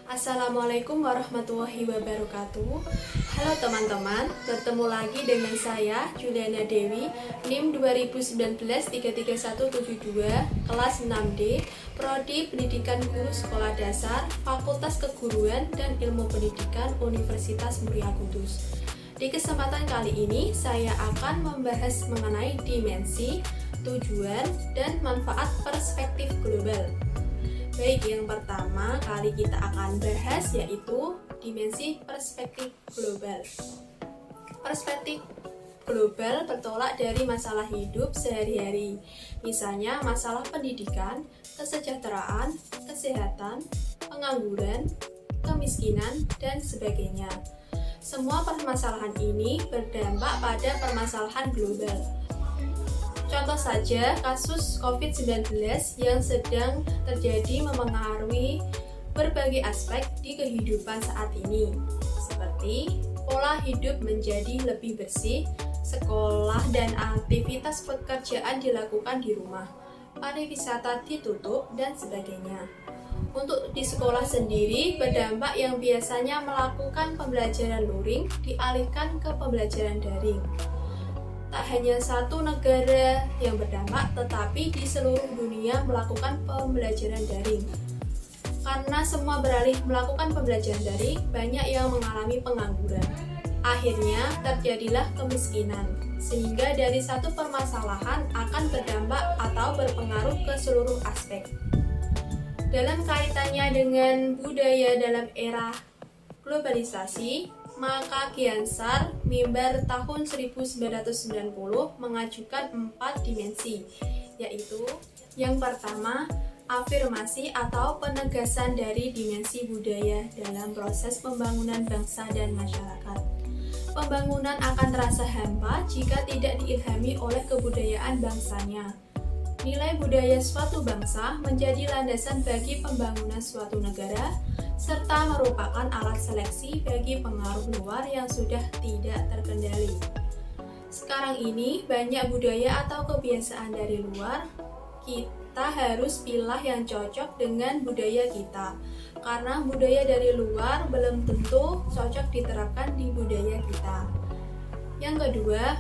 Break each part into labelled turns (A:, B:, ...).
A: Assalamualaikum warahmatullahi wabarakatuh. Halo teman-teman, bertemu lagi dengan saya Juliana Dewi, NIM 2019-33172, kelas 6D, Prodi Pendidikan Guru Sekolah Dasar, Fakultas Keguruan dan Ilmu Pendidikan Universitas Muria Kudus. Di kesempatan kali ini, saya akan membahas mengenai dimensi, tujuan, dan manfaat perspektif global. Baik, yang pertama kali kita akan bahas yaitu dimensi perspektif global. Perspektif global bertolak dari masalah hidup sehari-hari, misalnya masalah pendidikan, kesejahteraan, kesehatan, pengangguran, kemiskinan, dan sebagainya. Semua permasalahan ini berdampak pada permasalahan global. Contoh saja kasus COVID-19 yang sedang terjadi mempengaruhi berbagai aspek di kehidupan saat ini, seperti pola hidup menjadi lebih bersih, sekolah dan aktivitas pekerjaan dilakukan di rumah, pariwisata ditutup, dan sebagainya. Untuk di sekolah sendiri, berdampak yang biasanya melakukan pembelajaran luring dialihkan ke pembelajaran daring. Tak hanya satu negara yang berdampak, tetapi di seluruh dunia melakukan pembelajaran daring. Karena semua beralih melakukan pembelajaran daring, banyak yang mengalami pengangguran. Akhirnya terjadilah kemiskinan, sehingga dari satu permasalahan akan berdampak atau berpengaruh ke seluruh aspek. Dalam kaitannya dengan budaya dalam era globalisasi, maka Giansar Mimbar tahun 1990 mengajukan 4 dimensi, yaitu yang pertama, afirmasi atau penegasan dari dimensi budaya dalam proses pembangunan bangsa dan masyarakat. Pembangunan akan terasa hampa jika tidak diilhami oleh kebudayaan bangsanya. Nilai budaya suatu bangsa menjadi landasan bagi pembangunan suatu negara, serta merupakan alat seleksi bagi pengaruh luar yang sudah tidak terkendali. Sekarang ini banyak budaya atau kebiasaan dari luar, kita harus pilih yang cocok dengan budaya kita, karena budaya dari luar belum tentu cocok diterapkan di budaya kita. Yang kedua,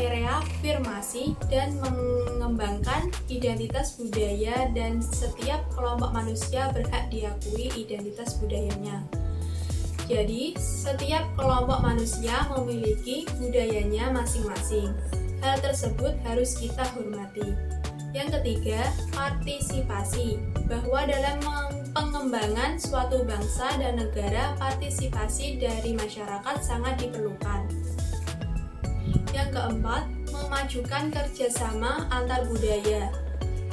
A: reafirmasi dan mengembangkan identitas budaya, dan setiap kelompok manusia berhak diakui identitas budayanya. Jadi, setiap kelompok manusia memiliki budayanya masing-masing. Hal tersebut harus kita hormati. Yang ketiga, partisipasi, bahwa dalam pengembangan suatu bangsa dan negara, partisipasi dari masyarakat sangat diperlukan. Yang keempat, memajukan kerjasama antar budaya.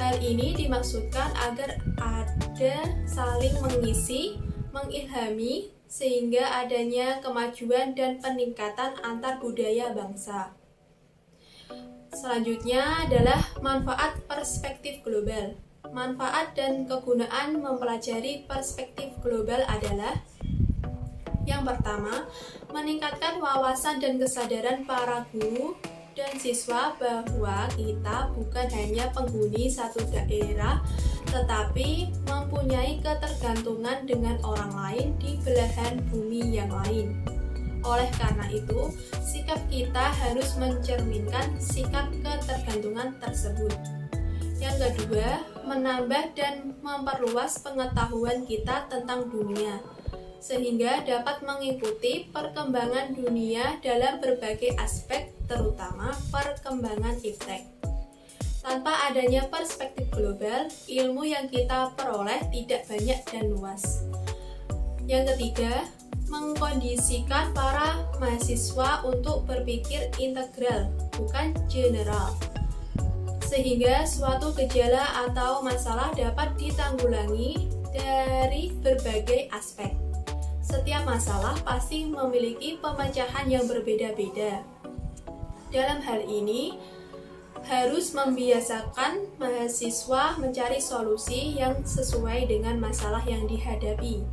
A: Hal ini dimaksudkan agar ada saling mengisi, mengilhami, sehingga adanya kemajuan dan peningkatan antar budaya bangsa. Selanjutnya adalah manfaat perspektif global. Manfaat dan kegunaan mempelajari perspektif global adalah: yang pertama, meningkatkan wawasan dan kesadaran para guru dan siswa bahwa kita bukan hanya penghuni satu daerah, tetapi mempunyai ketergantungan dengan orang lain di belahan bumi yang lain. Oleh karena itu, sikap kita harus mencerminkan sikap ketergantungan tersebut. Yang kedua, menambah dan memperluas pengetahuan kita tentang dunia, sehingga dapat mengikuti perkembangan dunia dalam berbagai aspek, terutama perkembangan iptek. Tanpa adanya perspektif global, ilmu yang kita peroleh tidak banyak dan luas. Yang ketiga, mengkondisikan para mahasiswa untuk berpikir integral, bukan general, sehingga suatu gejala atau masalah dapat ditanggulangi dari berbagai aspek. Setiap masalah pasti memiliki pemecahan yang berbeda-beda. Dalam hal ini, harus membiasakan mahasiswa mencari solusi yang sesuai dengan masalah yang dihadapi,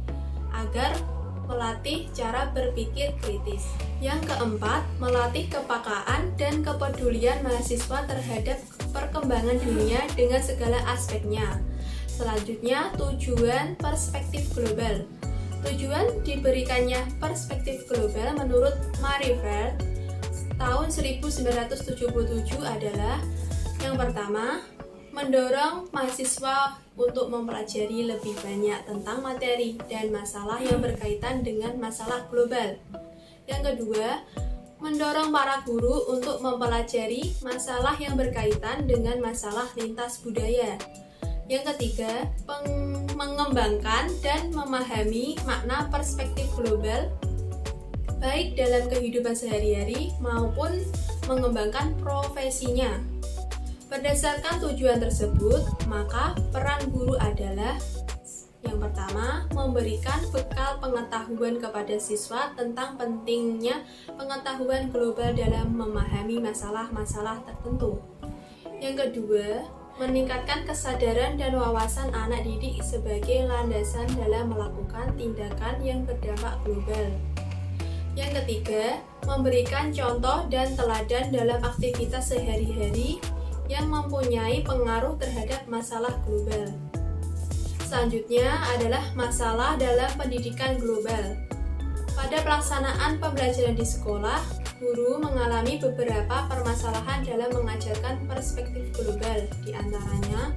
A: agar melatih cara berpikir kritis. Yang keempat, melatih kepekaan dan kepedulian mahasiswa terhadap perkembangan dunia dengan segala aspeknya. Selanjutnya, tujuan perspektif global. Tujuan diberikannya perspektif global menurut Mariveld tahun 1977 adalah yang pertama, mendorong mahasiswa untuk mempelajari lebih banyak tentang materi dan masalah yang berkaitan dengan masalah global. Yang kedua, mendorong para guru untuk mempelajari masalah yang berkaitan dengan masalah lintas budaya. Yang ketiga, mengembangkan dan memahami makna perspektif global baik dalam kehidupan sehari-hari maupun mengembangkan profesinya. Berdasarkan tujuan tersebut, maka peran guru adalah yang pertama, memberikan bekal pengetahuan kepada siswa tentang pentingnya pengetahuan global dalam memahami masalah-masalah tertentu. Yang kedua, meningkatkan kesadaran dan wawasan anak didik sebagai landasan dalam melakukan tindakan yang berdampak global. Yang ketiga, memberikan contoh dan teladan dalam aktivitas sehari-hari yang mempunyai pengaruh terhadap masalah global. Selanjutnya adalah masalah dalam pendidikan global. Pada pelaksanaan pembelajaran di sekolah, guru mengalami beberapa permasalahan dalam mengajarkan perspektif global. Di antaranya,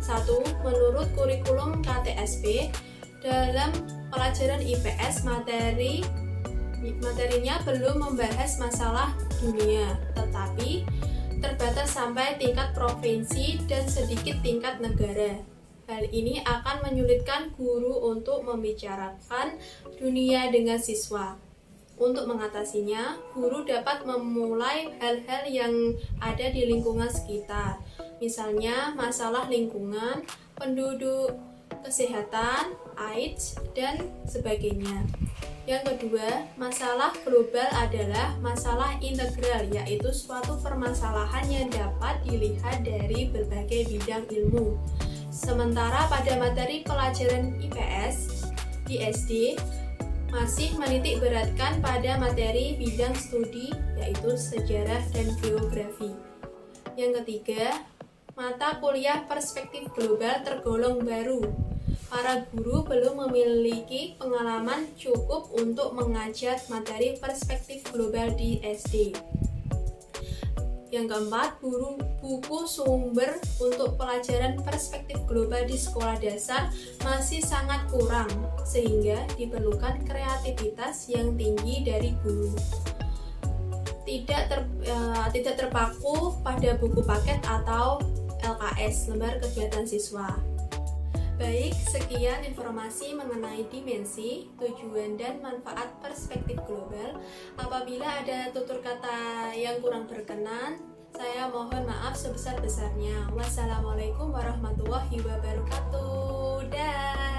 A: 1. Menurut kurikulum KTSP, dalam pelajaran IPS materinya belum membahas masalah dunia, tetapi terbatas sampai tingkat provinsi dan sedikit tingkat negara. Hal ini akan menyulitkan guru untuk membicarakan dunia dengan siswa. Untuk mengatasinya, guru dapat memulai hal-hal yang ada di lingkungan sekitar, misalnya masalah lingkungan, penduduk, kesehatan, AIDS, dan sebagainya. Yang kedua, masalah global adalah masalah integral, yaitu suatu permasalahan yang dapat dilihat dari berbagai bidang ilmu. Sementara pada materi pelajaran IPS di SD masih menitik beratkan pada materi bidang studi, yaitu sejarah dan geografi. Yang ketiga, mata kuliah perspektif global tergolong baru. Para guru belum memiliki pengalaman cukup untuk mengajar materi perspektif global di SD. Yang keempat, buku sumber untuk pelajaran perspektif global di sekolah dasar masih sangat kurang, sehingga diperlukan kreativitas yang tinggi dari guru. Tidak terpaku pada buku paket atau LKS, lembar kegiatan siswa. Baik, sekian informasi mengenai dimensi, tujuan, dan manfaat perspektif global. Apabila ada tutur kata yang kurang berkenan, saya mohon maaf sebesar-besarnya. Wassalamualaikum warahmatullahi wabarakatuh. Dah.